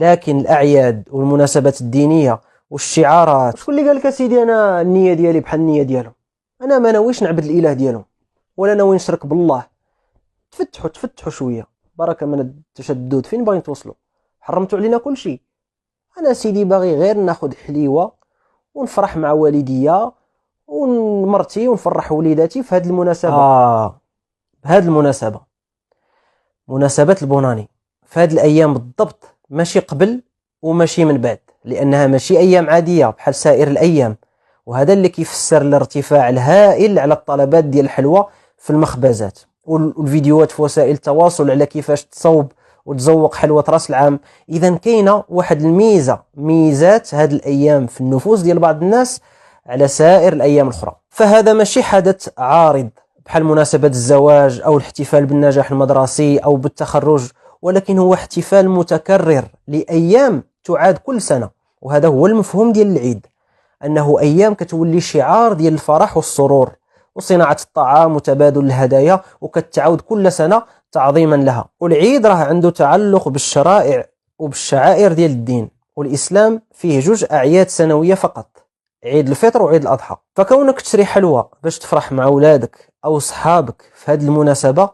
لكن الأعياد والمناسبات الدينية والشعارات، شكون اللي قال لك سيدي أنا النية ديالي بحال النية ديالهم؟ أنا ما ناويش نعبد الإله ديالهم ولا ناوي نشرك بالله. تفتحوا شوية، بركة من التشدد. فين باغيين توصلوا؟ حرمتوا علينا كل شيء. أنا سيدي باغي غير ناخد حليوة ونفرح مع والديا ومرتي ونفرح وليداتي في هذه المناسبة. بهذه المناسبة، مناسبة البوناني، في هذه الأيام بالضبط، ماشي قبل وماشي من بعد، لأنها ماشي أيام عادية بحال سائر الأيام. وهذا اللي كيفسر الارتفاع الهائل على الطلبات ديال الحلوى في المخبزات والفيديوهات في وسائل التواصل على كيفاش تصوب وتزوق حلوى راس العام. إذا كاينة واحد ميزات هذه الأيام في النفوس ديال بعض الناس على سائر الأيام الأخرى. فهذا ماشي حدث عارض بحال مناسبة الزواج أو الاحتفال بالنجاح المدرسي أو بالتخرج، ولكن هو احتفال متكرر لأيام تعاد كل سنة. وهذا هو المفهوم ديال العيد، أنه أيام كتولي شعار ديال الفرح والسرور وصناعة الطعام وتبادل الهدايا، وكتعود كل سنة تعظيما لها. والعيد راه عنده تعلق بالشرائع وبالشعائر ديال الدين، والإسلام فيه 2 أعياد سنوية فقط، عيد الفطر وعيد الأضحى. فكونك تشري حلوى باش تفرح مع أولادك أو صحابك في هذه المناسبة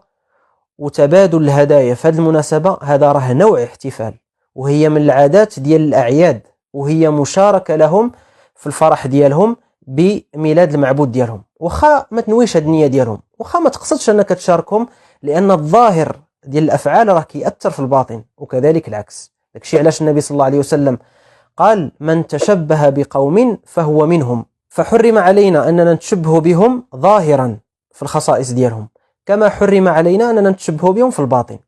وتبادل الهدايا في هذه المناسبة، هذا راه نوع احتفال، وهي من العادات ديال الأعياد، وهي مشاركة لهم في الفرح ديالهم بميلاد المعبود ديالهم. وخا ما تنويش هاد النية ديالهم، وخا ما تقصدش أنك تشاركهم، لأن الظاهر ديال الأفعال راه كيأثر في الباطن، وكذلك العكس. داكشي علاش النبي صلى الله عليه وسلم قال من تشبه بقوم فهو منهم. فحرم علينا أننا نتشبه بهم ظاهرا في الخصائص ديالهم، كما حرم علينا أننا نتشبه بهم في الباطن.